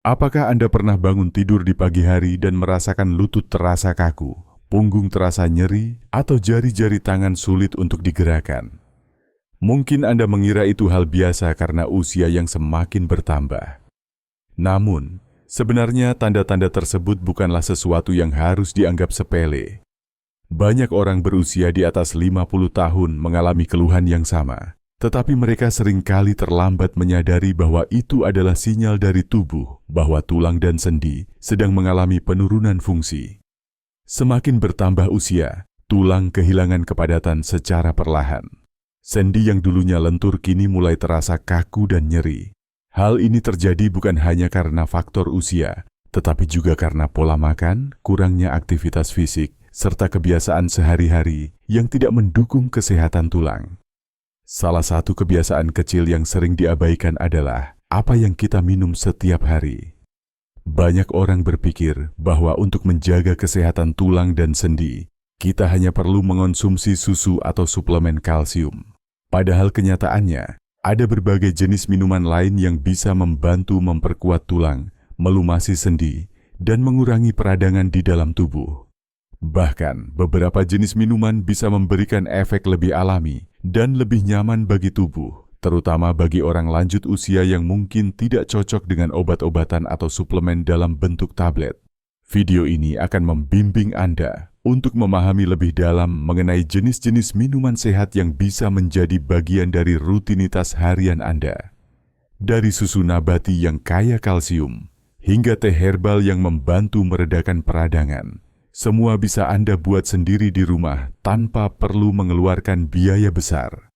Apakah Anda pernah bangun tidur di pagi hari dan merasakan lutut terasa kaku, punggung terasa nyeri, atau jari-jari tangan sulit untuk digerakkan? Mungkin Anda mengira itu hal biasa karena usia yang semakin bertambah. Namun, sebenarnya tanda-tanda tersebut bukanlah sesuatu yang harus dianggap sepele. Banyak orang berusia di atas 50 tahun mengalami keluhan yang sama, tetapi mereka seringkali terlambat menyadari bahwa itu adalah sinyal dari tubuh bahwa tulang dan sendi sedang mengalami penurunan fungsi. Semakin bertambah usia, tulang kehilangan kepadatan secara perlahan. Sendi yang dulunya lentur kini mulai terasa kaku dan nyeri. Hal ini terjadi bukan hanya karena faktor usia, tetapi juga karena pola makan, kurangnya aktivitas fisik, serta kebiasaan sehari-hari yang tidak mendukung kesehatan tulang. Salah satu kebiasaan kecil yang sering diabaikan adalah apa yang kita minum setiap hari. Banyak orang berpikir bahwa untuk menjaga kesehatan tulang dan sendi, kita hanya perlu mengonsumsi susu atau suplemen kalsium. Padahal kenyataannya, ada berbagai jenis minuman lain yang bisa membantu memperkuat tulang, melumasi sendi, dan mengurangi peradangan di dalam tubuh. Bahkan, beberapa jenis minuman bisa memberikan efek lebih alami dan lebih nyaman bagi tubuh, terutama bagi orang lanjut usia yang mungkin tidak cocok dengan obat-obatan atau suplemen dalam bentuk tablet. Video ini akan membimbing Anda untuk memahami lebih dalam mengenai jenis-jenis minuman sehat yang bisa menjadi bagian dari rutinitas harian Anda. Dari susu nabati yang kaya kalsium, hingga teh herbal yang membantu meredakan peradangan. Semua bisa Anda buat sendiri di rumah tanpa perlu mengeluarkan biaya besar.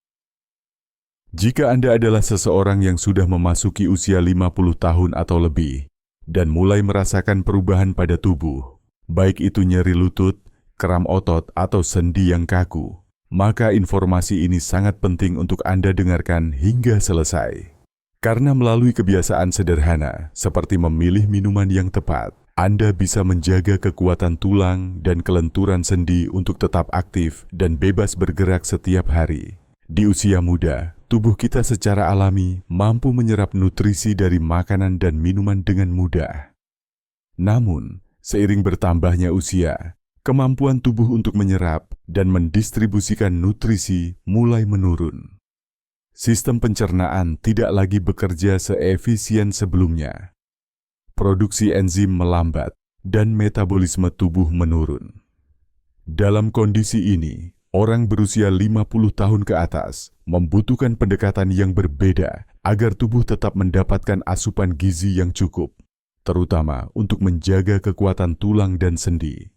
Jika Anda adalah seseorang yang sudah memasuki usia 50 tahun atau lebih dan mulai merasakan perubahan pada tubuh, baik itu nyeri lutut, kram otot, atau sendi yang kaku, maka informasi ini sangat penting untuk Anda dengarkan hingga selesai. Karena melalui kebiasaan sederhana seperti memilih minuman yang tepat, Anda bisa menjaga kekuatan tulang dan kelenturan sendi untuk tetap aktif dan bebas bergerak setiap hari. Di usia muda, tubuh kita secara alami mampu menyerap nutrisi dari makanan dan minuman dengan mudah. Namun, seiring bertambahnya usia, kemampuan tubuh untuk menyerap dan mendistribusikan nutrisi mulai menurun. Sistem pencernaan tidak lagi bekerja seefisien sebelumnya. Produksi enzim melambat, dan metabolisme tubuh menurun. Dalam kondisi ini, orang berusia 50 tahun ke atas membutuhkan pendekatan yang berbeda agar tubuh tetap mendapatkan asupan gizi yang cukup, terutama untuk menjaga kekuatan tulang dan sendi.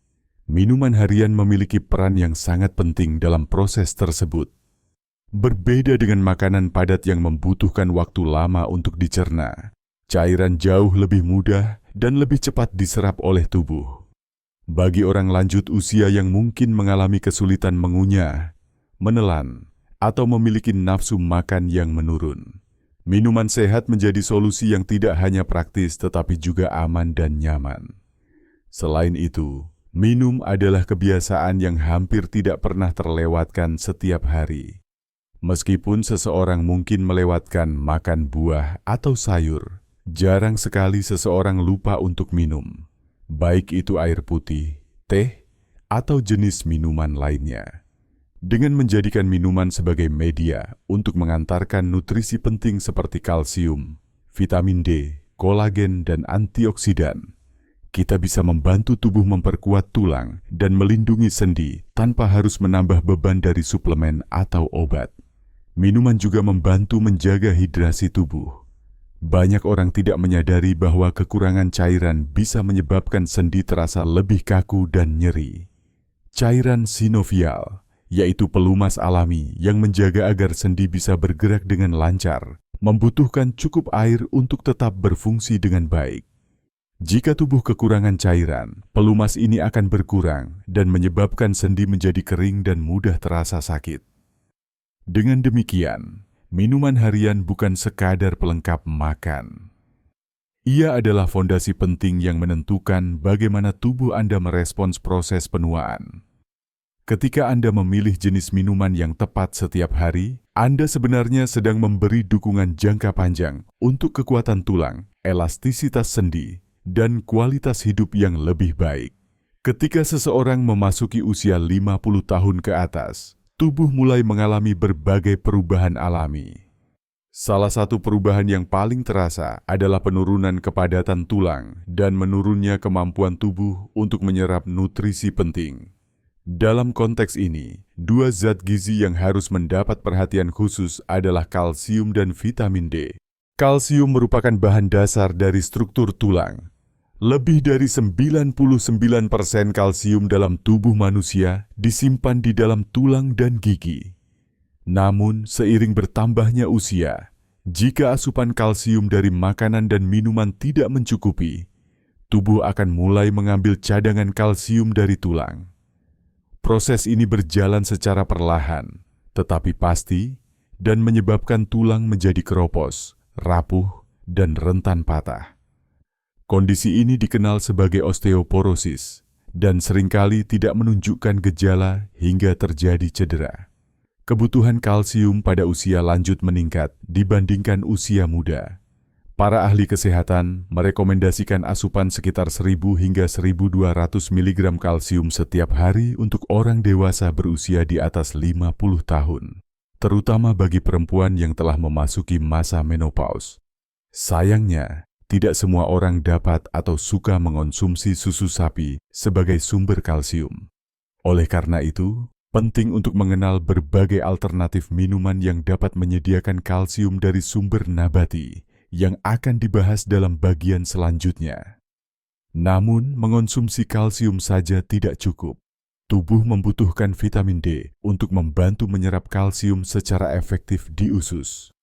Minuman harian memiliki peran yang sangat penting dalam proses tersebut. Berbeda dengan makanan padat yang membutuhkan waktu lama untuk dicerna, cairan jauh lebih mudah dan lebih cepat diserap oleh tubuh. Bagi orang lanjut usia yang mungkin mengalami kesulitan mengunyah, menelan, atau memiliki nafsu makan yang menurun, minuman sehat menjadi solusi yang tidak hanya praktis tetapi juga aman dan nyaman. Selain itu, minum adalah kebiasaan yang hampir tidak pernah terlewatkan setiap hari. Meskipun seseorang mungkin melewatkan makan buah atau sayur, jarang sekali seseorang lupa untuk minum, baik itu air putih, teh, atau jenis minuman lainnya. Dengan menjadikan minuman sebagai media untuk mengantarkan nutrisi penting seperti kalsium, vitamin D, kolagen, dan antioksidan, kita bisa membantu tubuh memperkuat tulang dan melindungi sendi tanpa harus menambah beban dari suplemen atau obat. Minuman juga membantu menjaga hidrasi tubuh. Banyak orang tidak menyadari bahwa kekurangan cairan bisa menyebabkan sendi terasa lebih kaku dan nyeri. Cairan sinovial, yaitu pelumas alami yang menjaga agar sendi bisa bergerak dengan lancar, membutuhkan cukup air untuk tetap berfungsi dengan baik. Jika tubuh kekurangan cairan, pelumas ini akan berkurang dan menyebabkan sendi menjadi kering dan mudah terasa sakit. Dengan demikian, minuman harian bukan sekadar pelengkap makan. Ia adalah fondasi penting yang menentukan bagaimana tubuh Anda merespons proses penuaan. Ketika Anda memilih jenis minuman yang tepat setiap hari, Anda sebenarnya sedang memberi dukungan jangka panjang untuk kekuatan tulang, elastisitas sendi, dan kualitas hidup yang lebih baik. Ketika seseorang memasuki usia 50 tahun ke atas, tubuh mulai mengalami berbagai perubahan alami. Salah satu perubahan yang paling terasa adalah penurunan kepadatan tulang dan menurunnya kemampuan tubuh untuk menyerap nutrisi penting. Dalam konteks ini, dua zat gizi yang harus mendapat perhatian khusus adalah kalsium dan vitamin D. Kalsium merupakan bahan dasar dari struktur tulang. Lebih dari 99% kalsium dalam tubuh manusia disimpan di dalam tulang dan gigi. Namun, seiring bertambahnya usia, jika asupan kalsium dari makanan dan minuman tidak mencukupi, tubuh akan mulai mengambil cadangan kalsium dari tulang. Proses ini berjalan secara perlahan, tetapi pasti, dan menyebabkan tulang menjadi keropos, rapuh, dan rentan patah. Kondisi ini dikenal sebagai osteoporosis, dan seringkali tidak menunjukkan gejala hingga terjadi cedera. Kebutuhan kalsium pada usia lanjut meningkat dibandingkan usia muda. Para ahli kesehatan merekomendasikan asupan sekitar 1.000 hingga 1.200 mg kalsium setiap hari untuk orang dewasa berusia di atas 50 tahun, terutama bagi perempuan yang telah memasuki masa menopause. Sayangnya, tidak semua orang dapat atau suka mengonsumsi susu sapi sebagai sumber kalsium. Oleh karena itu, penting untuk mengenal berbagai alternatif minuman yang dapat menyediakan kalsium dari sumber nabati yang akan dibahas dalam bagian selanjutnya. Namun, mengonsumsi kalsium saja tidak cukup. Tubuh membutuhkan vitamin D untuk membantu menyerap kalsium secara efektif di usus.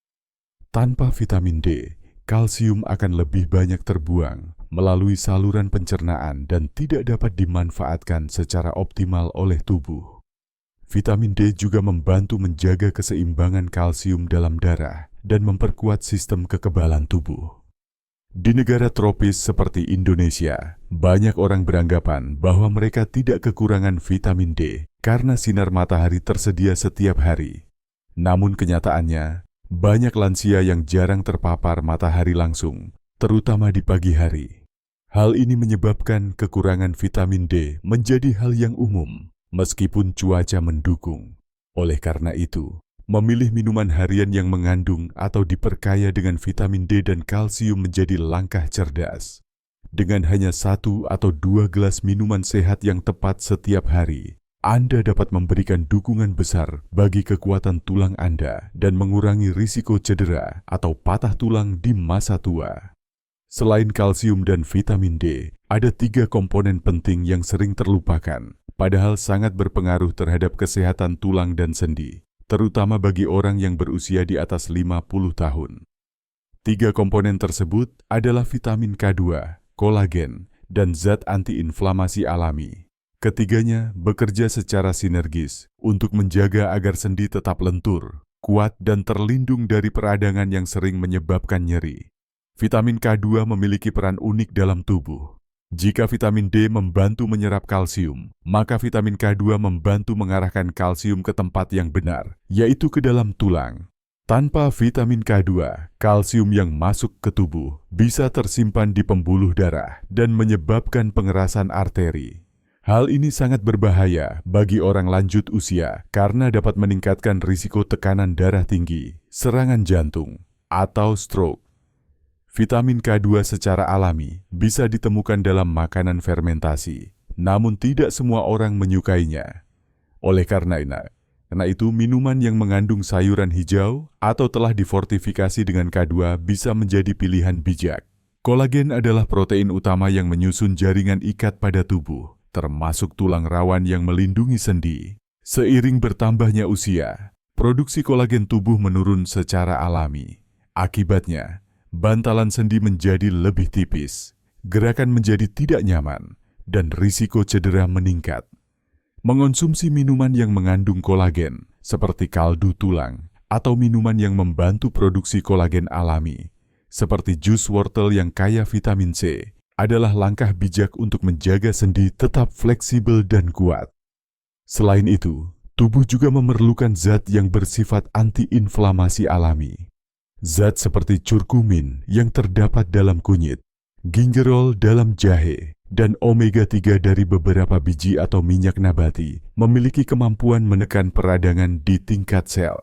Tanpa vitamin D, kalsium akan lebih banyak terbuang melalui saluran pencernaan dan tidak dapat dimanfaatkan secara optimal oleh tubuh. Vitamin D juga membantu menjaga keseimbangan kalsium dalam darah dan memperkuat sistem kekebalan tubuh. Di negara tropis seperti Indonesia, banyak orang beranggapan bahwa mereka tidak kekurangan vitamin D karena sinar matahari tersedia setiap hari. Namun kenyataannya, banyak lansia yang jarang terpapar matahari langsung, terutama di pagi hari. Hal ini menyebabkan kekurangan vitamin D menjadi hal yang umum, meskipun cuaca mendukung. Oleh karena itu, memilih minuman harian yang mengandung atau diperkaya dengan vitamin D dan kalsium menjadi langkah cerdas. Dengan hanya 1 atau 2 gelas minuman sehat yang tepat setiap hari, Anda dapat memberikan dukungan besar bagi kekuatan tulang Anda dan mengurangi risiko cedera atau patah tulang di masa tua. Selain kalsium dan vitamin D, ada 3 komponen penting yang sering terlupakan, padahal sangat berpengaruh terhadap kesehatan tulang dan sendi, terutama bagi orang yang berusia di atas 50 tahun. 3 komponen tersebut adalah vitamin K2, kolagen, dan zat antiinflamasi alami. Ketiganya bekerja secara sinergis untuk menjaga agar sendi tetap lentur, kuat, dan terlindung dari peradangan yang sering menyebabkan nyeri. Vitamin K2 memiliki peran unik dalam tubuh. Jika vitamin D membantu menyerap kalsium, maka vitamin K2 membantu mengarahkan kalsium ke tempat yang benar, yaitu ke dalam tulang. Tanpa vitamin K2, kalsium yang masuk ke tubuh bisa tersimpan di pembuluh darah dan menyebabkan pengerasan arteri. Hal ini sangat berbahaya bagi orang lanjut usia karena dapat meningkatkan risiko tekanan darah tinggi, serangan jantung, atau stroke. Vitamin K2 secara alami bisa ditemukan dalam makanan fermentasi, namun tidak semua orang menyukainya. Oleh karena itu, minuman yang mengandung sayuran hijau atau telah difortifikasi dengan K2 bisa menjadi pilihan bijak. Kolagen adalah protein utama yang menyusun jaringan ikat pada tubuh, termasuk tulang rawan yang melindungi sendi. Seiring bertambahnya usia, produksi kolagen tubuh menurun secara alami. Akibatnya, bantalan sendi menjadi lebih tipis, gerakan menjadi tidak nyaman, dan risiko cedera meningkat. Mengonsumsi minuman yang mengandung kolagen, seperti kaldu tulang, atau minuman yang membantu produksi kolagen alami, seperti jus wortel yang kaya vitamin C, adalah langkah bijak untuk menjaga sendi tetap fleksibel dan kuat. Selain itu, Tubuh juga memerlukan zat yang bersifat antiinflamasi alami. Zat seperti curkumin yang terdapat dalam kunyit, gingerol dalam jahe, dan omega-3 dari beberapa biji atau minyak nabati memiliki kemampuan menekan peradangan di tingkat sel.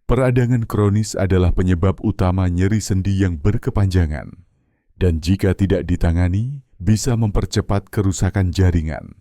Peradangan kronis adalah penyebab utama nyeri sendi yang berkepanjangan, dan jika tidak ditangani, bisa mempercepat kerusakan jaringan.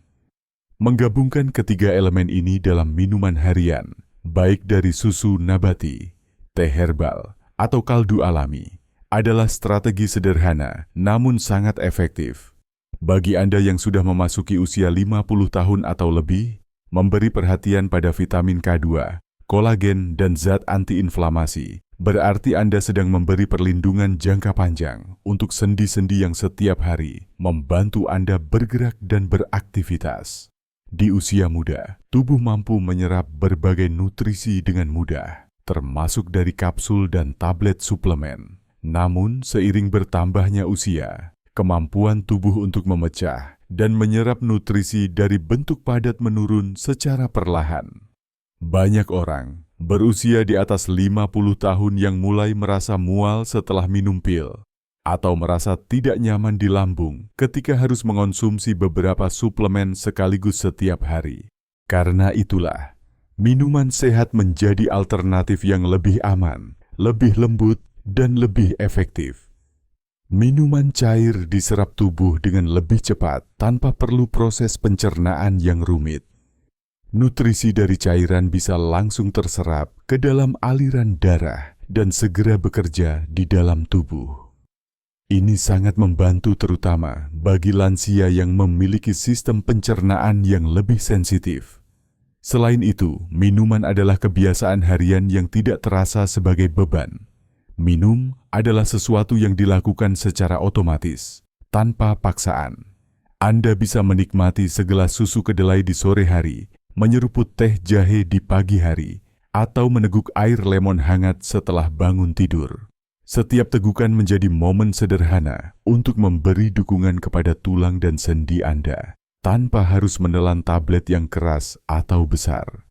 Menggabungkan ketiga elemen ini dalam minuman harian, baik dari susu nabati, teh herbal, atau kaldu alami, adalah strategi sederhana namun sangat efektif. Bagi Anda yang sudah memasuki usia 50 tahun atau lebih, memberi perhatian pada vitamin K2, kolagen, dan zat antiinflamasi, berarti Anda sedang memberi perlindungan jangka panjang untuk sendi-sendi yang setiap hari membantu Anda bergerak dan beraktivitas. Di usia muda, tubuh mampu menyerap berbagai nutrisi dengan mudah, termasuk dari kapsul dan tablet suplemen. Namun, seiring bertambahnya usia, kemampuan tubuh untuk memecah dan menyerap nutrisi dari bentuk padat menurun secara perlahan. Banyak orang berusia di atas 50 tahun yang mulai merasa mual setelah minum pil, atau merasa tidak nyaman di lambung ketika harus mengonsumsi beberapa suplemen sekaligus setiap hari. Karena itulah, minuman sehat menjadi alternatif yang lebih aman, lebih lembut, dan lebih efektif. Minuman cair diserap tubuh dengan lebih cepat tanpa perlu proses pencernaan yang rumit. Nutrisi dari cairan bisa langsung terserap ke dalam aliran darah dan segera bekerja di dalam tubuh. Ini sangat membantu terutama bagi lansia yang memiliki sistem pencernaan yang lebih sensitif. Selain itu, minuman adalah kebiasaan harian yang tidak terasa sebagai beban. Minum adalah sesuatu yang dilakukan secara otomatis, tanpa paksaan. Anda bisa menikmati segelas susu kedelai di sore hari, menyeruput teh jahe di pagi hari, atau meneguk air lemon hangat setelah bangun tidur. Setiap tegukan menjadi momen sederhana untuk memberi dukungan kepada tulang dan sendi Anda, tanpa harus menelan tablet yang keras atau besar.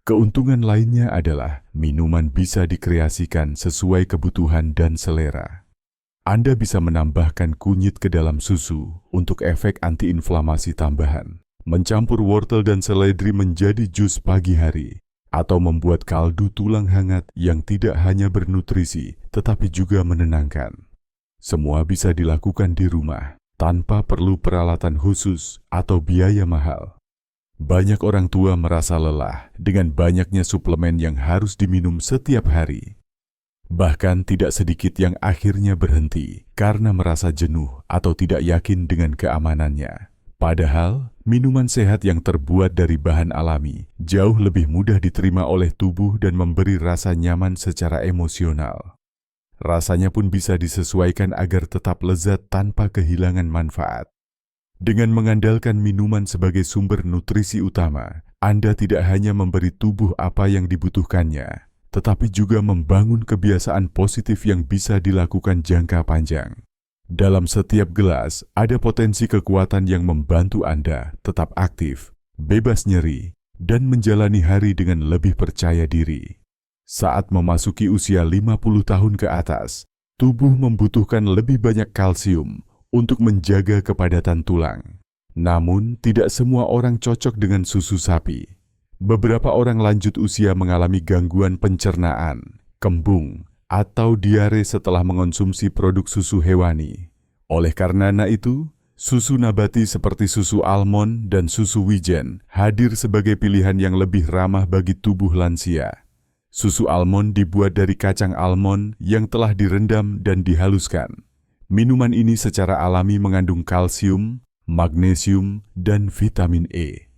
Keuntungan lainnya adalah minuman bisa dikreasikan sesuai kebutuhan dan selera. Anda bisa menambahkan kunyit ke dalam susu untuk efek antiinflamasi tambahan, mencampur wortel dan seledri menjadi jus pagi hari, atau membuat kaldu tulang hangat yang tidak hanya bernutrisi, tetapi juga menenangkan. Semua bisa dilakukan di rumah, tanpa perlu peralatan khusus atau biaya mahal. Banyak orang tua merasa lelah dengan banyaknya suplemen yang harus diminum setiap hari. Bahkan tidak sedikit yang akhirnya berhenti karena merasa jenuh atau tidak yakin dengan keamanannya. Padahal, minuman sehat yang terbuat dari bahan alami jauh lebih mudah diterima oleh tubuh dan memberi rasa nyaman secara emosional. Rasanya pun bisa disesuaikan agar tetap lezat tanpa kehilangan manfaat. Dengan mengandalkan minuman sebagai sumber nutrisi utama, Anda tidak hanya memberi tubuh apa yang dibutuhkannya, tetapi juga membangun kebiasaan positif yang bisa dilakukan jangka panjang. Dalam setiap gelas, ada potensi kekuatan yang membantu Anda tetap aktif, bebas nyeri, dan menjalani hari dengan lebih percaya diri. Saat memasuki usia 50 tahun ke atas, tubuh membutuhkan lebih banyak kalsium untuk menjaga kepadatan tulang. Namun, tidak semua orang cocok dengan susu sapi. Beberapa orang lanjut usia mengalami gangguan pencernaan, kembung, atau diare setelah mengonsumsi produk susu hewani. Oleh karena itu, susu nabati seperti susu almond dan susu wijen hadir sebagai pilihan yang lebih ramah bagi tubuh lansia. Susu almond dibuat dari kacang almond yang telah direndam dan dihaluskan. Minuman ini secara alami mengandung kalsium, magnesium, dan vitamin E.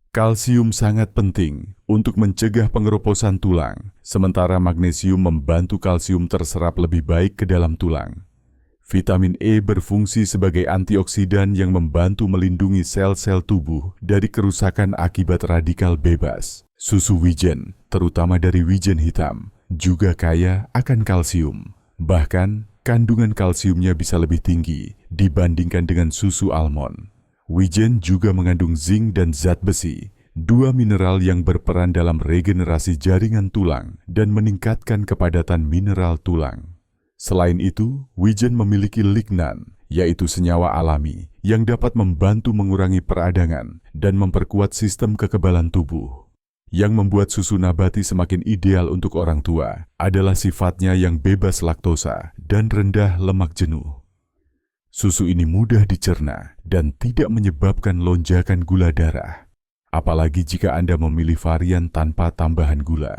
Kalsium sangat penting untuk mencegah pengeroposan tulang, sementara magnesium membantu kalsium terserap lebih baik ke dalam tulang. Vitamin E berfungsi sebagai antioksidan yang membantu melindungi sel-sel tubuh dari kerusakan akibat radikal bebas. Susu wijen, terutama dari wijen hitam, juga kaya akan kalsium. Bahkan, kandungan kalsiumnya bisa lebih tinggi dibandingkan dengan susu almond. Wijen juga mengandung zinc dan zat besi, dua mineral yang berperan dalam regenerasi jaringan tulang dan meningkatkan kepadatan mineral tulang. Selain itu, wijen memiliki lignan, yaitu senyawa alami yang dapat membantu mengurangi peradangan dan memperkuat sistem kekebalan tubuh. Yang membuat susu nabati semakin ideal untuk orang tua adalah sifatnya yang bebas laktosa dan rendah lemak jenuh. Susu ini mudah dicerna dan tidak menyebabkan lonjakan gula darah, apalagi jika Anda memilih varian tanpa tambahan gula.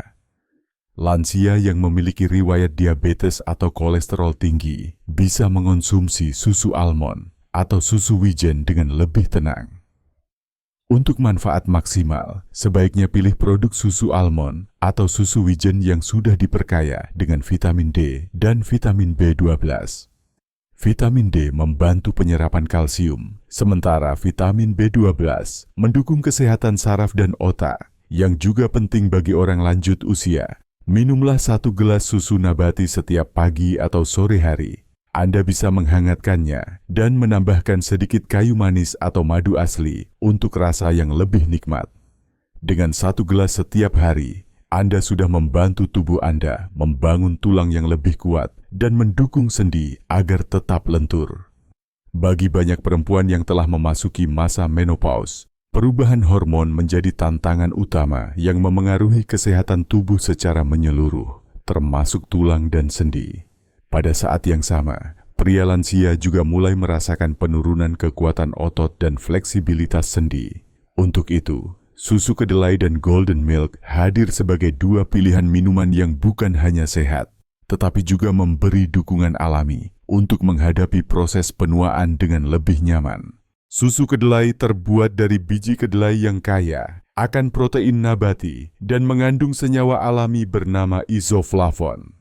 Lansia yang memiliki riwayat diabetes atau kolesterol tinggi bisa mengonsumsi susu almond atau susu wijen dengan lebih tenang. Untuk manfaat maksimal, sebaiknya pilih produk susu almond atau susu wijen yang sudah diperkaya dengan vitamin D dan vitamin B12. Vitamin D membantu penyerapan kalsium, sementara vitamin B12 mendukung kesehatan saraf dan otak, yang juga penting bagi orang lanjut usia. Minumlah 1 gelas susu nabati setiap pagi atau sore hari. Anda bisa menghangatkannya dan menambahkan sedikit kayu manis atau madu asli untuk rasa yang lebih nikmat. Dengan 1 gelas setiap hari, Anda sudah membantu tubuh Anda membangun tulang yang lebih kuat dan mendukung sendi agar tetap lentur. Bagi banyak perempuan yang telah memasuki masa menopause, perubahan hormon menjadi tantangan utama yang memengaruhi kesehatan tubuh secara menyeluruh, termasuk tulang dan sendi. Pada saat yang sama, pria lansia juga mulai merasakan penurunan kekuatan otot dan fleksibilitas sendi. Untuk itu, susu kedelai dan golden milk hadir sebagai dua pilihan minuman yang bukan hanya sehat, tetapi juga memberi dukungan alami untuk menghadapi proses penuaan dengan lebih nyaman. Susu kedelai terbuat dari biji kedelai yang kaya akan protein nabati dan mengandung senyawa alami bernama isoflavon.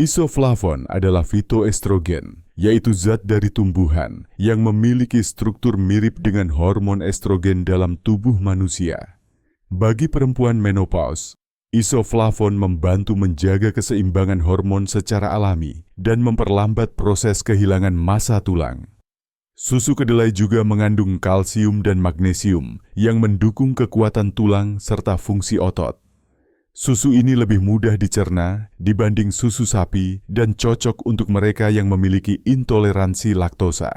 Isoflavon adalah fitoestrogen, yaitu zat dari tumbuhan yang memiliki struktur mirip dengan hormon estrogen dalam tubuh manusia. Bagi perempuan menopause, isoflavon membantu menjaga keseimbangan hormon secara alami dan memperlambat proses kehilangan massa tulang. Susu kedelai juga mengandung kalsium dan magnesium yang mendukung kekuatan tulang serta fungsi otot. Susu ini lebih mudah dicerna dibanding susu sapi dan cocok untuk mereka yang memiliki intoleransi laktosa.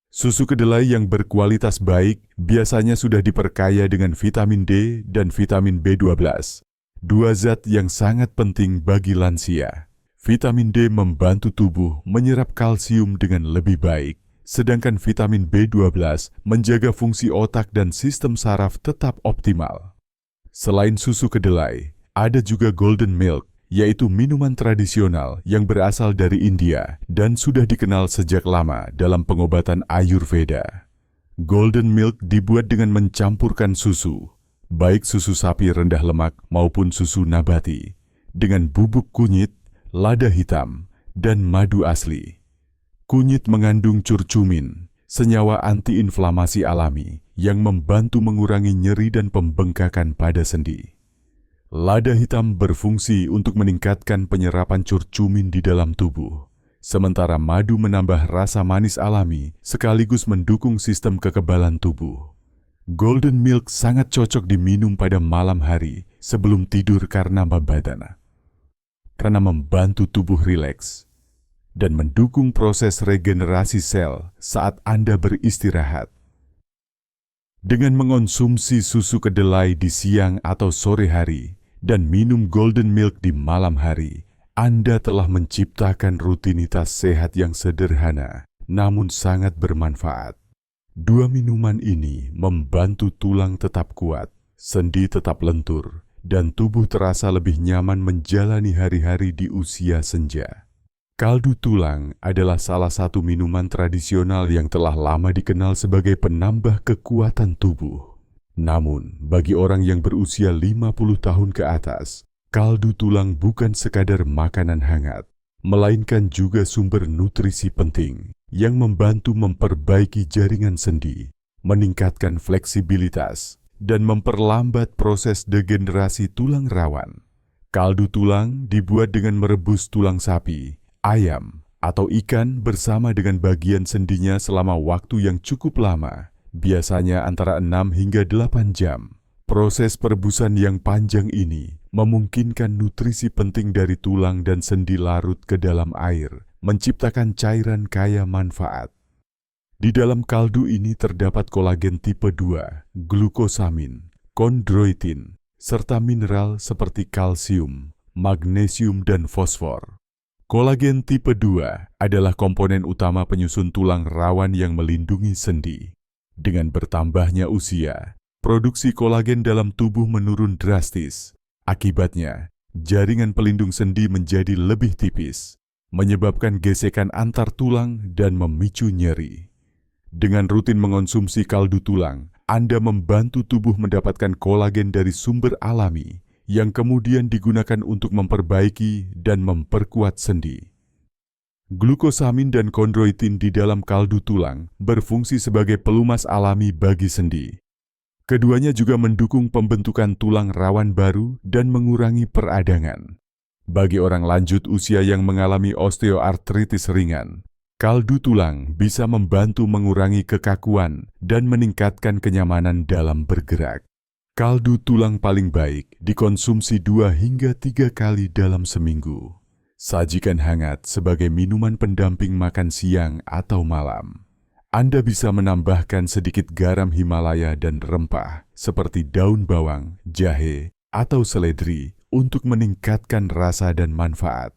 Susu kedelai yang berkualitas baik biasanya sudah diperkaya dengan vitamin D dan vitamin B12, dua zat yang sangat penting bagi lansia. Vitamin D membantu tubuh menyerap kalsium dengan lebih baik, sedangkan vitamin B12 menjaga fungsi otak dan sistem saraf tetap optimal. Selain susu kedelai, ada juga golden milk, yaitu minuman tradisional yang berasal dari India dan sudah dikenal sejak lama dalam pengobatan Ayurveda. Golden milk dibuat dengan mencampurkan susu, baik susu sapi rendah lemak maupun susu nabati, dengan bubuk kunyit, lada hitam, dan madu asli. Kunyit mengandung curcumin, senyawa antiinflamasi alami yang membantu mengurangi nyeri dan pembengkakan pada sendi. Lada hitam berfungsi untuk meningkatkan penyerapan curcumin di dalam tubuh, sementara madu menambah rasa manis alami sekaligus mendukung sistem kekebalan tubuh. Golden milk sangat cocok diminum pada malam hari sebelum tidur karena membantu tubuh rileks dan mendukung proses regenerasi sel saat Anda beristirahat. Dengan mengonsumsi susu kedelai di siang atau sore hari dan minum golden milk di malam hari, Anda telah menciptakan rutinitas sehat yang sederhana namun sangat bermanfaat. Dua minuman ini membantu tulang tetap kuat, sendi tetap lentur, dan tubuh terasa lebih nyaman menjalani hari-hari di usia senja. Kaldu tulang adalah salah satu minuman tradisional yang telah lama dikenal sebagai penambah kekuatan tubuh. Namun, bagi orang yang berusia 50 tahun ke atas, kaldu tulang bukan sekadar makanan hangat, melainkan juga sumber nutrisi penting yang membantu memperbaiki jaringan sendi, meningkatkan fleksibilitas, dan memperlambat proses degenerasi tulang rawan. Kaldu tulang dibuat dengan merebus tulang sapi, ayam, atau ikan bersama dengan bagian sendinya selama waktu yang cukup lama, biasanya antara 6 hingga 8 jam. Proses perebusan yang panjang ini memungkinkan nutrisi penting dari tulang dan sendi larut ke dalam air, menciptakan cairan kaya manfaat. Di dalam kaldu ini terdapat kolagen tipe 2, glukosamin, kondroitin, serta mineral seperti kalsium, magnesium, dan fosfor. Kolagen tipe 2 adalah komponen utama penyusun tulang rawan yang melindungi sendi. Dengan bertambahnya usia, produksi kolagen dalam tubuh menurun drastis. Akibatnya, jaringan pelindung sendi menjadi lebih tipis, menyebabkan gesekan antar tulang dan memicu nyeri. Dengan rutin mengonsumsi kaldu tulang, Anda membantu tubuh mendapatkan kolagen dari sumber alami yang kemudian digunakan untuk memperbaiki dan memperkuat sendi. Glukosamin dan kondroitin di dalam kaldu tulang berfungsi sebagai pelumas alami bagi sendi. Keduanya juga mendukung pembentukan tulang rawan baru dan mengurangi peradangan. Bagi orang lanjut usia yang mengalami osteoartritis ringan, kaldu tulang bisa membantu mengurangi kekakuan dan meningkatkan kenyamanan dalam bergerak. Kaldu tulang paling baik dikonsumsi 2 hingga 3 kali dalam seminggu. Sajikan hangat sebagai minuman pendamping makan siang atau malam. Anda bisa menambahkan sedikit garam Himalaya dan rempah seperti daun bawang, jahe, atau seledri untuk meningkatkan rasa dan manfaat.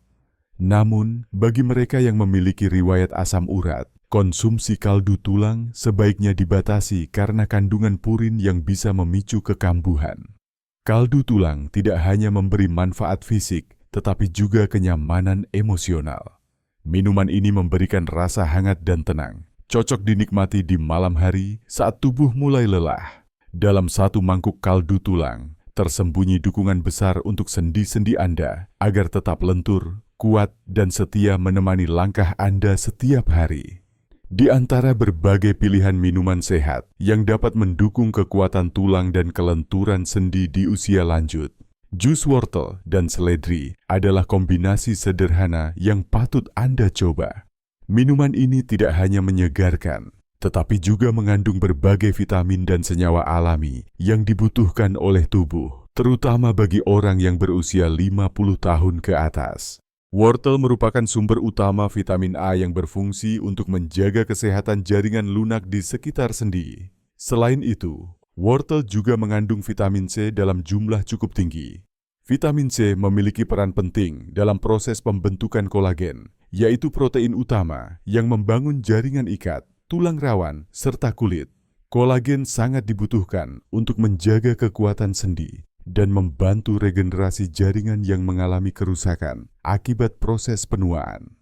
Namun, bagi mereka yang memiliki riwayat asam urat, konsumsi kaldu tulang sebaiknya dibatasi karena kandungan purin yang bisa memicu kekambuhan. Kaldu tulang tidak hanya memberi manfaat fisik, tetapi juga kenyamanan emosional. Minuman ini memberikan rasa hangat dan tenang, cocok dinikmati di malam hari saat tubuh mulai lelah. Dalam satu mangkuk kaldu tulang, tersembunyi dukungan besar untuk sendi-sendi Anda agar tetap lentur, kuat, dan setia menemani langkah Anda setiap hari. Di antara berbagai pilihan minuman sehat yang dapat mendukung kekuatan tulang dan kelenturan sendi di usia lanjut, jus wortel dan seledri adalah kombinasi sederhana yang patut Anda coba. Minuman ini tidak hanya menyegarkan, tetapi juga mengandung berbagai vitamin dan senyawa alami yang dibutuhkan oleh tubuh, terutama bagi orang yang berusia 50 tahun ke atas. Wortel merupakan sumber utama vitamin A yang berfungsi untuk menjaga kesehatan jaringan lunak di sekitar sendi. Selain itu, wortel juga mengandung vitamin C dalam jumlah cukup tinggi. Vitamin C memiliki peran penting dalam proses pembentukan kolagen, yaitu protein utama yang membangun jaringan ikat, tulang rawan, serta kulit. Kolagen sangat dibutuhkan untuk menjaga kekuatan sendi dan membantu regenerasi jaringan yang mengalami kerusakan akibat proses penuaan.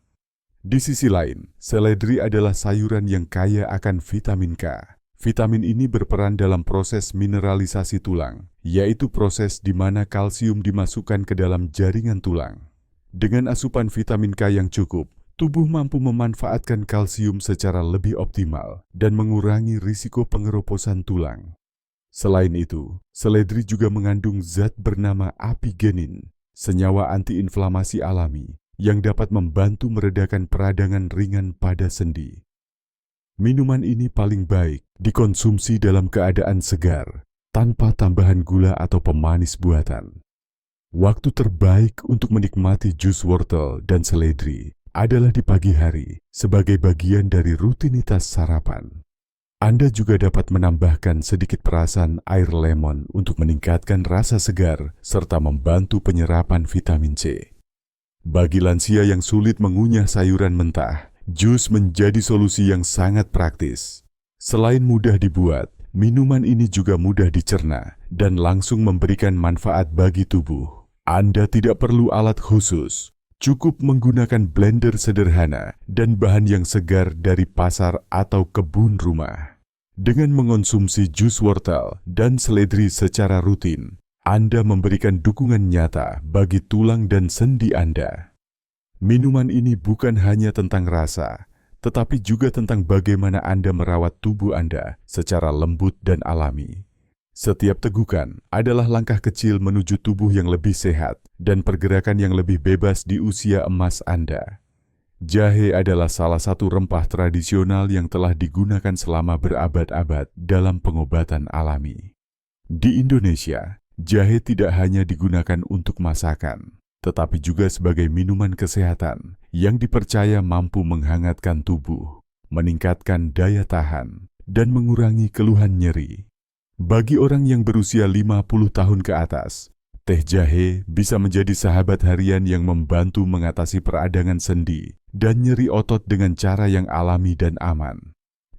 Di sisi lain, seledri adalah sayuran yang kaya akan vitamin K. Vitamin ini berperan dalam proses mineralisasi tulang, yaitu proses di mana kalsium dimasukkan ke dalam jaringan tulang. Dengan asupan vitamin K yang cukup, tubuh mampu memanfaatkan kalsium secara lebih optimal dan mengurangi risiko pengeroposan tulang. Selain itu, seledri juga mengandung zat bernama apigenin, senyawa antiinflamasi alami yang dapat membantu meredakan peradangan ringan pada sendi. Minuman ini paling baik dikonsumsi dalam keadaan segar, tanpa tambahan gula atau pemanis buatan. Waktu terbaik untuk menikmati jus wortel dan seledri adalah di pagi hari sebagai bagian dari rutinitas sarapan. Anda juga dapat menambahkan sedikit perasan air lemon untuk meningkatkan rasa segar serta membantu penyerapan vitamin C. Bagi lansia yang sulit mengunyah sayuran mentah, jus menjadi solusi yang sangat praktis. Selain mudah dibuat, minuman ini juga mudah dicerna dan langsung memberikan manfaat bagi tubuh. Anda tidak perlu alat khusus, cukup menggunakan blender sederhana dan bahan yang segar dari pasar atau kebun rumah. Dengan mengonsumsi jus wortel dan seledri secara rutin, Anda memberikan dukungan nyata bagi tulang dan sendi Anda. Minuman ini bukan hanya tentang rasa, tetapi juga tentang bagaimana Anda merawat tubuh Anda secara lembut dan alami. Setiap tegukan adalah langkah kecil menuju tubuh yang lebih sehat dan pergerakan yang lebih bebas di usia emas Anda. Jahe adalah salah satu rempah tradisional yang telah digunakan selama berabad-abad dalam pengobatan alami. Di Indonesia, jahe tidak hanya digunakan untuk masakan, tetapi juga sebagai minuman kesehatan yang dipercaya mampu menghangatkan tubuh, meningkatkan daya tahan, dan mengurangi keluhan nyeri. Bagi orang yang berusia 50 tahun ke atas, teh jahe bisa menjadi sahabat harian yang membantu mengatasi peradangan sendi dan nyeri otot dengan cara yang alami dan aman.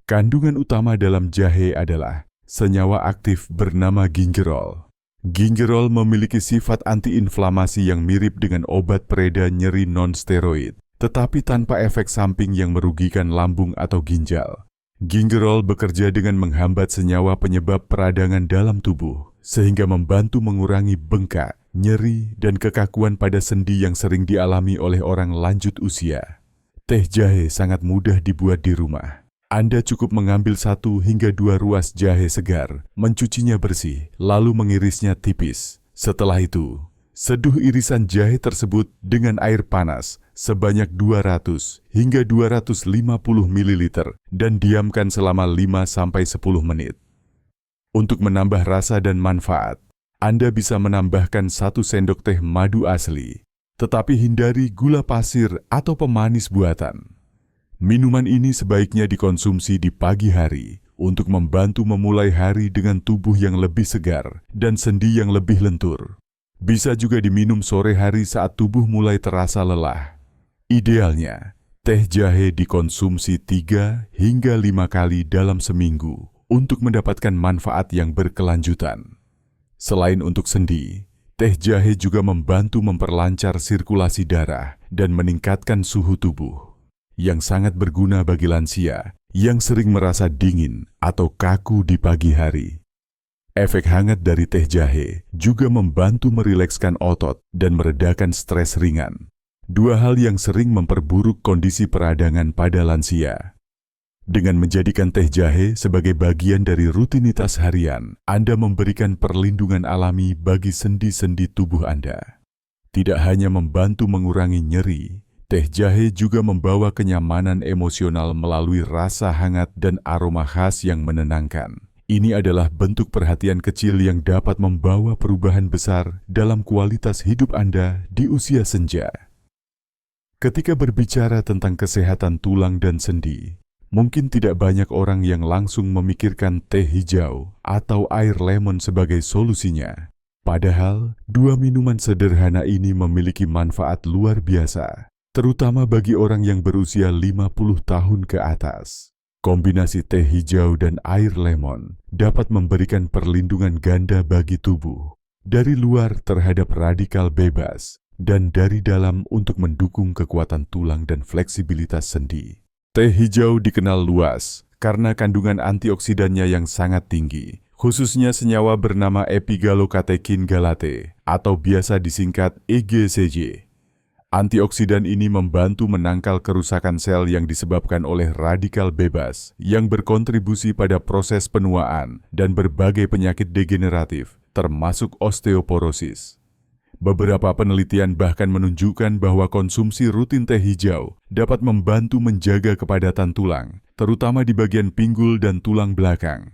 Kandungan utama dalam jahe adalah senyawa aktif bernama gingerol. Gingerol memiliki sifat antiinflamasi yang mirip dengan obat pereda nyeri non-steroid, tetapi tanpa efek samping yang merugikan lambung atau ginjal. Gingerol bekerja dengan menghambat senyawa penyebab peradangan dalam tubuh, sehingga membantu mengurangi bengkak, nyeri, dan kekakuan pada sendi yang sering dialami oleh orang lanjut usia. Teh jahe sangat mudah dibuat di rumah. Anda cukup mengambil 1 hingga 2 ruas jahe segar, mencucinya bersih, lalu mengirisnya tipis. Setelah itu, seduh irisan jahe tersebut dengan air panas sebanyak 200 hingga 250 ml dan diamkan selama 5-10 menit. Untuk menambah rasa dan manfaat, Anda bisa menambahkan 1 sendok teh madu asli, tetapi hindari gula pasir atau pemanis buatan. Minuman ini sebaiknya dikonsumsi di pagi hari untuk membantu memulai hari dengan tubuh yang lebih segar dan sendi yang lebih lentur. Bisa juga diminum sore hari saat tubuh mulai terasa lelah. Idealnya, teh jahe dikonsumsi 3 hingga 5 kali dalam seminggu untuk mendapatkan manfaat yang berkelanjutan. Selain untuk sendi, teh jahe juga membantu memperlancar sirkulasi darah dan meningkatkan suhu tubuh, yang sangat berguna bagi lansia yang sering merasa dingin atau kaku di pagi hari. Efek hangat dari teh jahe juga membantu merilekskan otot dan meredakan stres ringan. 2 hal yang sering memperburuk kondisi peradangan pada lansia. Dengan menjadikan teh jahe sebagai bagian dari rutinitas harian, Anda memberikan perlindungan alami bagi sendi-sendi tubuh Anda. Tidak hanya membantu mengurangi nyeri, teh jahe juga membawa kenyamanan emosional melalui rasa hangat dan aroma khas yang menenangkan. Ini adalah bentuk perhatian kecil yang dapat membawa perubahan besar dalam kualitas hidup Anda di usia senja. Ketika berbicara tentang kesehatan tulang dan sendi, mungkin tidak banyak orang yang langsung memikirkan teh hijau atau air lemon sebagai solusinya. Padahal, 2 minuman sederhana ini memiliki manfaat luar biasa, terutama bagi orang yang berusia 50 tahun ke atas. Kombinasi teh hijau dan air lemon dapat memberikan perlindungan ganda bagi tubuh, dari luar terhadap radikal bebas, dan dari dalam untuk mendukung kekuatan tulang dan fleksibilitas sendi. Teh hijau dikenal luas karena kandungan antioksidannya yang sangat tinggi, khususnya senyawa bernama epigalokatekin galate atau biasa disingkat EGCG. Antioksidan ini membantu menangkal kerusakan sel yang disebabkan oleh radikal bebas yang berkontribusi pada proses penuaan dan berbagai penyakit degeneratif, termasuk osteoporosis. Beberapa penelitian bahkan menunjukkan bahwa konsumsi rutin teh hijau dapat membantu menjaga kepadatan tulang, terutama di bagian pinggul dan tulang belakang.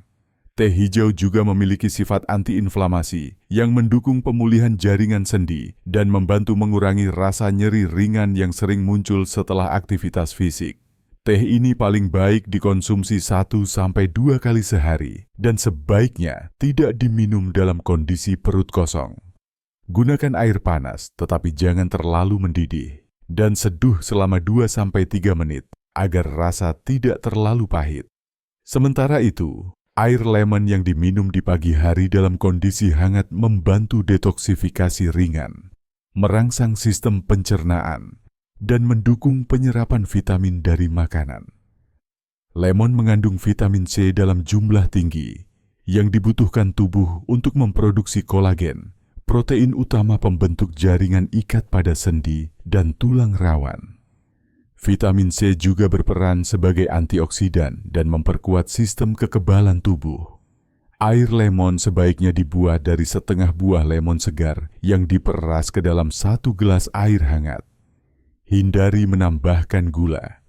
Teh hijau juga memiliki sifat antiinflamasi yang mendukung pemulihan jaringan sendi dan membantu mengurangi rasa nyeri ringan yang sering muncul setelah aktivitas fisik. Teh ini paling baik dikonsumsi 1-2 kali sehari dan sebaiknya tidak diminum dalam kondisi perut kosong. Gunakan air panas tetapi jangan terlalu mendidih dan seduh selama 2-3 menit agar rasa tidak terlalu pahit. Sementara itu, air lemon yang diminum di pagi hari dalam kondisi hangat membantu detoksifikasi ringan, merangsang sistem pencernaan, dan mendukung penyerapan vitamin dari makanan. Lemon mengandung vitamin C dalam jumlah tinggi yang dibutuhkan tubuh untuk memproduksi kolagen, protein utama pembentuk jaringan ikat pada sendi dan tulang rawan. Vitamin C juga berperan sebagai antioksidan dan memperkuat sistem kekebalan tubuh. Air lemon sebaiknya dibuat dari setengah buah lemon segar yang diperas ke dalam 1 gelas air hangat. Hindari menambahkan gula.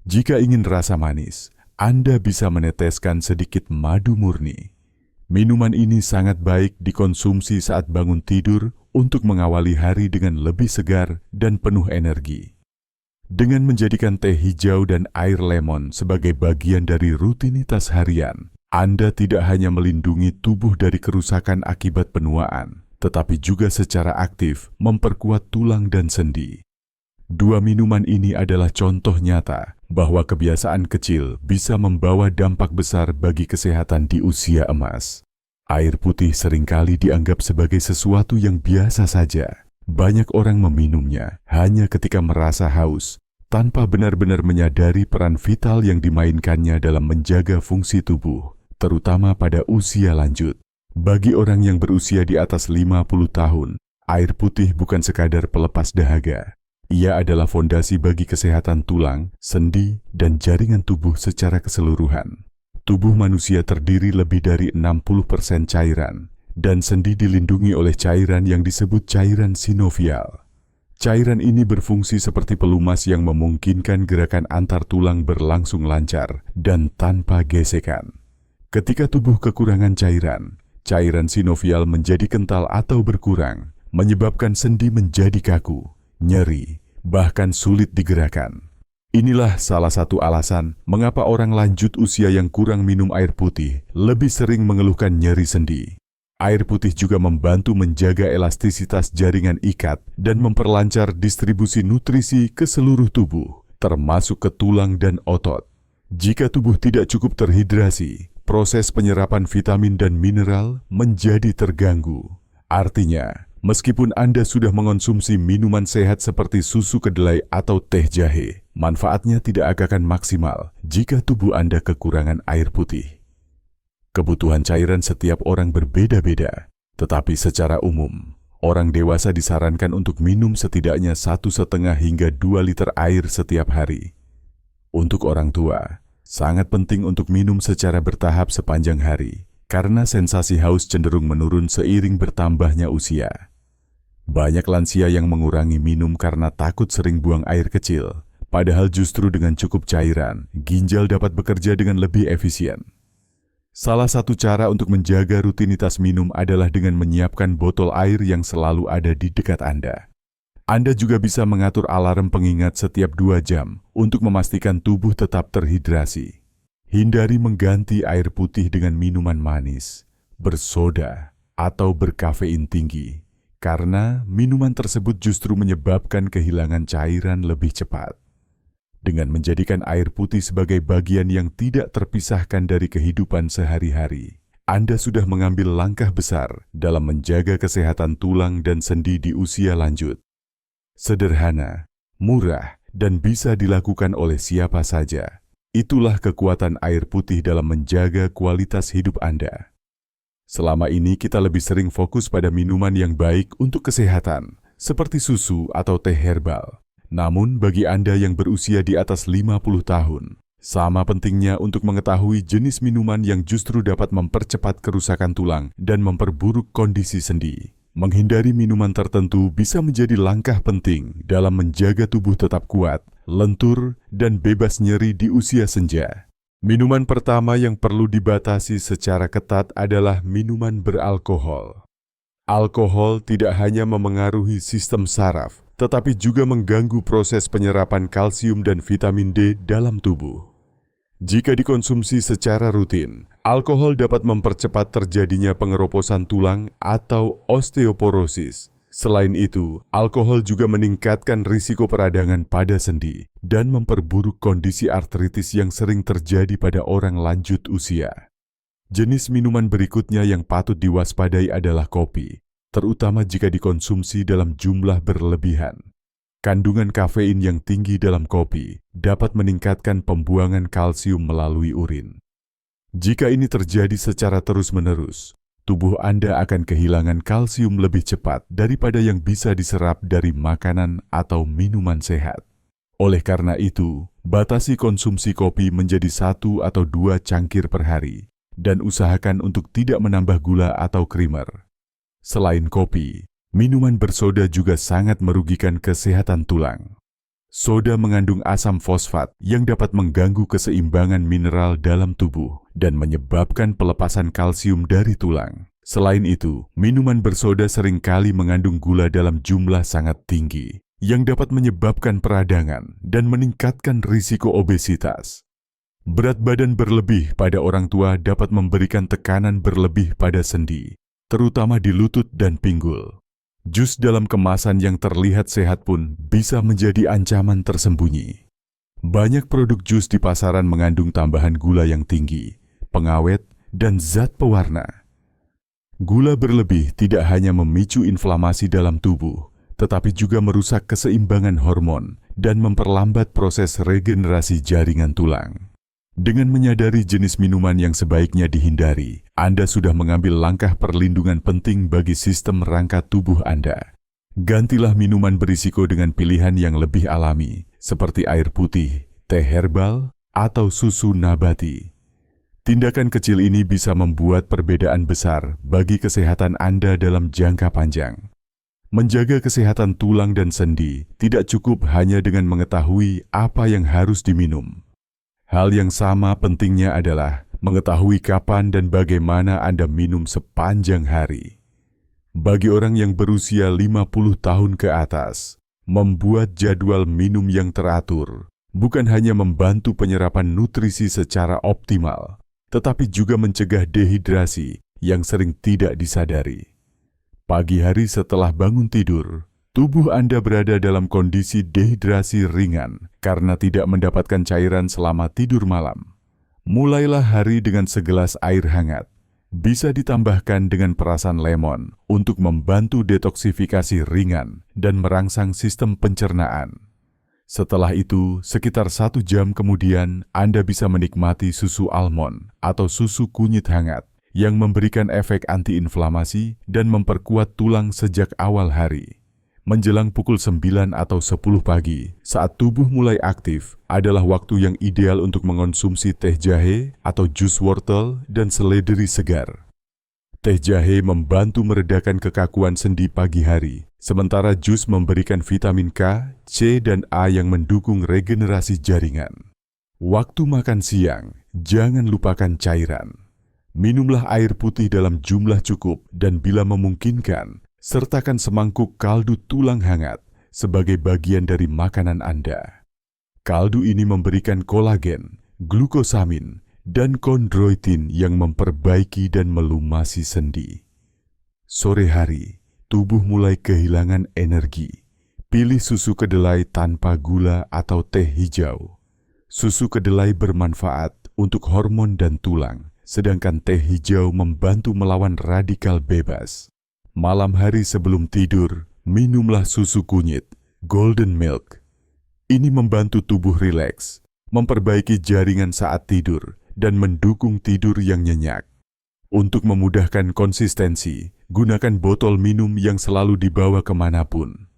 Jika ingin rasa manis, Anda bisa meneteskan sedikit madu murni. Minuman ini sangat baik dikonsumsi saat bangun tidur untuk mengawali hari dengan lebih segar dan penuh energi. Dengan menjadikan teh hijau dan air lemon sebagai bagian dari rutinitas harian, Anda tidak hanya melindungi tubuh dari kerusakan akibat penuaan, tetapi juga secara aktif memperkuat tulang dan sendi. Dua minuman ini adalah contoh nyata bahwa kebiasaan kecil bisa membawa dampak besar bagi kesehatan di usia emas. Air putih seringkali dianggap sebagai sesuatu yang biasa saja. Banyak orang meminumnya hanya ketika merasa haus, tanpa benar-benar menyadari peran vital yang dimainkannya dalam menjaga fungsi tubuh, terutama pada usia lanjut. Bagi orang yang berusia di atas 50 tahun, air putih bukan sekadar pelepas dahaga. Ia adalah fondasi bagi kesehatan tulang, sendi, dan jaringan tubuh secara keseluruhan. Tubuh manusia terdiri lebih dari 60% cairan, dan sendi dilindungi oleh cairan yang disebut cairan sinovial. Cairan ini berfungsi seperti pelumas yang memungkinkan gerakan antar tulang berlangsung lancar dan tanpa gesekan. Ketika tubuh kekurangan cairan, cairan sinovial menjadi kental atau berkurang, menyebabkan sendi menjadi kaku, nyeri, bahkan sulit digerakkan. Inilah salah satu alasan mengapa orang lanjut usia yang kurang minum air putih lebih sering mengeluhkan nyeri sendi. Air putih juga membantu menjaga elastisitas jaringan ikat dan memperlancar distribusi nutrisi ke seluruh tubuh, termasuk ke tulang dan otot. Jika tubuh tidak cukup terhidrasi, proses penyerapan vitamin dan mineral menjadi terganggu. Artinya, meskipun Anda sudah mengonsumsi minuman sehat seperti susu kedelai atau teh jahe, manfaatnya tidak akan maksimal jika tubuh Anda kekurangan air putih. Kebutuhan cairan setiap orang berbeda-beda, tetapi secara umum, orang dewasa disarankan untuk minum setidaknya 1,5 hingga 2 liter air setiap hari. Untuk orang tua, sangat penting untuk minum secara bertahap sepanjang hari, karena sensasi haus cenderung menurun seiring bertambahnya usia. Banyak lansia yang mengurangi minum karena takut sering buang air kecil, padahal justru dengan cukup cairan, ginjal dapat bekerja dengan lebih efisien. Salah satu cara untuk menjaga rutinitas minum adalah dengan menyiapkan botol air yang selalu ada di dekat Anda. Anda juga bisa mengatur alarm pengingat setiap 2 jam untuk memastikan tubuh tetap terhidrasi. Hindari mengganti air putih dengan minuman manis, bersoda, atau berkafein tinggi, karena minuman tersebut justru menyebabkan kehilangan cairan lebih cepat. Dengan menjadikan air putih sebagai bagian yang tidak terpisahkan dari kehidupan sehari-hari, Anda sudah mengambil langkah besar dalam menjaga kesehatan tulang dan sendi di usia lanjut. Sederhana, murah, dan bisa dilakukan oleh siapa saja. Itulah kekuatan air putih dalam menjaga kualitas hidup Anda. Selama ini kita lebih sering fokus pada minuman yang baik untuk kesehatan, seperti susu atau teh herbal. Namun bagi Anda yang berusia di atas 50 tahun, sama pentingnya untuk mengetahui jenis minuman yang justru dapat mempercepat kerusakan tulang dan memperburuk kondisi sendi. Menghindari minuman tertentu bisa menjadi langkah penting dalam menjaga tubuh tetap kuat, lentur, dan bebas nyeri di usia senja. Minuman pertama yang perlu dibatasi secara ketat adalah minuman beralkohol. Alkohol tidak hanya memengaruhi sistem saraf, tetapi juga mengganggu proses penyerapan kalsium dan vitamin D dalam tubuh. Jika dikonsumsi secara rutin, alkohol dapat mempercepat terjadinya pengeroposan tulang atau osteoporosis. Selain itu, alkohol juga meningkatkan risiko peradangan pada sendi dan memperburuk kondisi artritis yang sering terjadi pada orang lanjut usia. Jenis minuman berikutnya yang patut diwaspadai adalah kopi, terutama jika dikonsumsi dalam jumlah berlebihan. Kandungan kafein yang tinggi dalam kopi dapat meningkatkan pembuangan kalsium melalui urin. Jika ini terjadi secara terus-menerus, tubuh Anda akan kehilangan kalsium lebih cepat daripada yang bisa diserap dari makanan atau minuman sehat. Oleh karena itu, batasi konsumsi kopi menjadi 1 atau 2 cangkir per hari, dan usahakan untuk tidak menambah gula atau krimer. Selain kopi, minuman bersoda juga sangat merugikan kesehatan tulang. Soda mengandung asam fosfat yang dapat mengganggu keseimbangan mineral dalam tubuh dan menyebabkan pelepasan kalsium dari tulang. Selain itu, minuman bersoda seringkali mengandung gula dalam jumlah sangat tinggi yang dapat menyebabkan peradangan dan meningkatkan risiko obesitas. Berat badan berlebih pada orang tua dapat memberikan tekanan berlebih pada sendi, terutama di lutut dan pinggul. Jus dalam kemasan yang terlihat sehat pun bisa menjadi ancaman tersembunyi. Banyak produk jus di pasaran mengandung tambahan gula yang tinggi, pengawet, dan zat pewarna. Gula berlebih tidak hanya memicu inflamasi dalam tubuh, tetapi juga merusak keseimbangan hormon dan memperlambat proses regenerasi jaringan tulang. Dengan menyadari jenis minuman yang sebaiknya dihindari, Anda sudah mengambil langkah perlindungan penting bagi sistem rangka tubuh Anda. Gantilah minuman berisiko dengan pilihan yang lebih alami, seperti air putih, teh herbal, atau susu nabati. Tindakan kecil ini bisa membuat perbedaan besar bagi kesehatan Anda dalam jangka panjang. Menjaga kesehatan tulang dan sendi tidak cukup hanya dengan mengetahui apa yang harus diminum. Hal yang sama pentingnya adalah mengetahui kapan dan bagaimana Anda minum sepanjang hari. Bagi orang yang berusia 50 tahun ke atas, membuat jadwal minum yang teratur bukan hanya membantu penyerapan nutrisi secara optimal, tetapi juga mencegah dehidrasi yang sering tidak disadari. Pagi hari setelah bangun tidur, tubuh Anda berada dalam kondisi dehidrasi ringan karena tidak mendapatkan cairan selama tidur malam. Mulailah hari dengan segelas air hangat. Bisa ditambahkan dengan perasan lemon untuk membantu detoksifikasi ringan dan merangsang sistem pencernaan. Setelah itu, sekitar 1 jam kemudian, Anda bisa menikmati susu almond atau susu kunyit hangat yang memberikan efek antiinflamasi dan memperkuat tulang sejak awal hari. Menjelang pukul 9 atau 10 pagi, saat tubuh mulai aktif, adalah waktu yang ideal untuk mengonsumsi teh jahe atau jus wortel dan seledri segar. Teh jahe membantu meredakan kekakuan sendi pagi hari, sementara jus memberikan vitamin K, C, dan A yang mendukung regenerasi jaringan. Waktu makan siang, jangan lupakan cairan. Minumlah air putih dalam jumlah cukup dan bila memungkinkan, sertakan semangkuk kaldu tulang hangat sebagai bagian dari makanan Anda. Kaldu ini memberikan kolagen, glukosamin, dan kondroitin yang memperbaiki dan melumasi sendi. Sore hari, tubuh mulai kehilangan energi. Pilih susu kedelai tanpa gula atau teh hijau. Susu kedelai bermanfaat untuk hormon dan tulang, sedangkan teh hijau membantu melawan radikal bebas. Malam hari sebelum tidur, minumlah susu kunyit, golden milk. Ini membantu tubuh rileks, memperbaiki jaringan saat tidur, dan mendukung tidur yang nyenyak. Untuk memudahkan konsistensi, gunakan botol minum yang selalu dibawa kemanapun.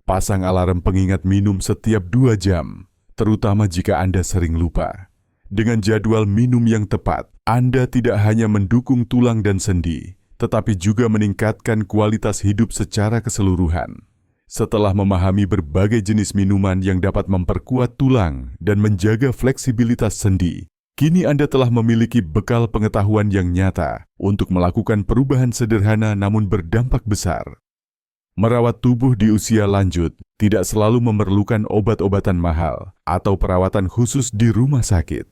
Pasang alarm pengingat minum setiap 2 jam, terutama jika Anda sering lupa. Dengan jadwal minum yang tepat, Anda tidak hanya mendukung tulang dan sendi, tetapi juga meningkatkan kualitas hidup secara keseluruhan. Setelah memahami berbagai jenis minuman yang dapat memperkuat tulang dan menjaga fleksibilitas sendi, kini Anda telah memiliki bekal pengetahuan yang nyata untuk melakukan perubahan sederhana namun berdampak besar. Merawat tubuh di usia lanjut tidak selalu memerlukan obat-obatan mahal atau perawatan khusus di rumah sakit.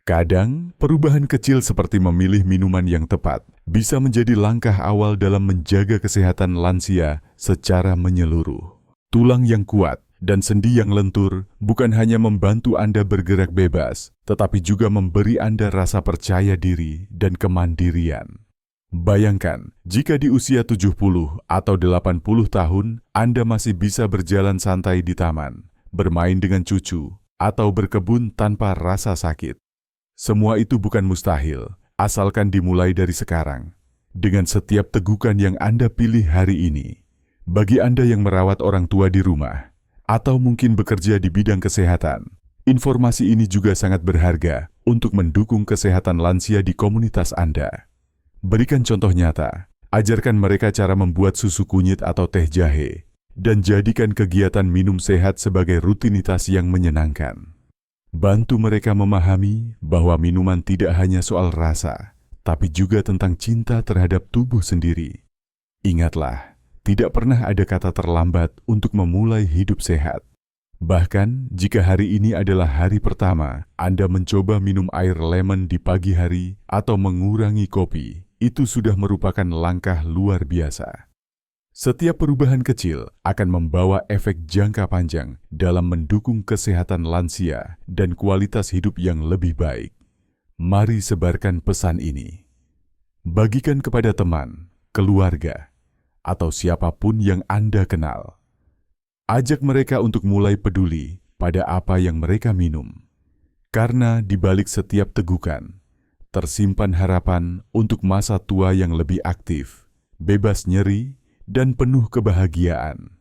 Kadang, perubahan kecil seperti memilih minuman yang tepat bisa menjadi langkah awal dalam menjaga kesehatan lansia secara menyeluruh. Tulang yang kuat dan sendi yang lentur bukan hanya membantu Anda bergerak bebas, tetapi juga memberi Anda rasa percaya diri dan kemandirian. Bayangkan, jika di usia 70 atau 80 tahun, Anda masih bisa berjalan santai di taman, bermain dengan cucu, atau berkebun tanpa rasa sakit. Semua itu bukan mustahil, asalkan dimulai dari sekarang. Dengan setiap tegukan yang Anda pilih hari ini, bagi Anda yang merawat orang tua di rumah, atau mungkin bekerja di bidang kesehatan, informasi ini juga sangat berharga untuk mendukung kesehatan lansia di komunitas Anda. Berikan contoh nyata, ajarkan mereka cara membuat susu kunyit atau teh jahe, dan jadikan kegiatan minum sehat sebagai rutinitas yang menyenangkan. Bantu mereka memahami bahwa minuman tidak hanya soal rasa, tapi juga tentang cinta terhadap tubuh sendiri. Ingatlah, tidak pernah ada kata terlambat untuk memulai hidup sehat. Bahkan, jika hari ini adalah hari pertama Anda mencoba minum air lemon di pagi hari atau mengurangi kopi, itu sudah merupakan langkah luar biasa. Setiap perubahan kecil akan membawa efek jangka panjang dalam mendukung kesehatan lansia dan kualitas hidup yang lebih baik. Mari sebarkan pesan ini. Bagikan kepada teman, keluarga, atau siapapun yang Anda kenal. Ajak mereka untuk mulai peduli pada apa yang mereka minum. Karena di balik setiap tegukan, tersimpan harapan untuk masa tua yang lebih aktif, bebas nyeri, dan penuh kebahagiaan.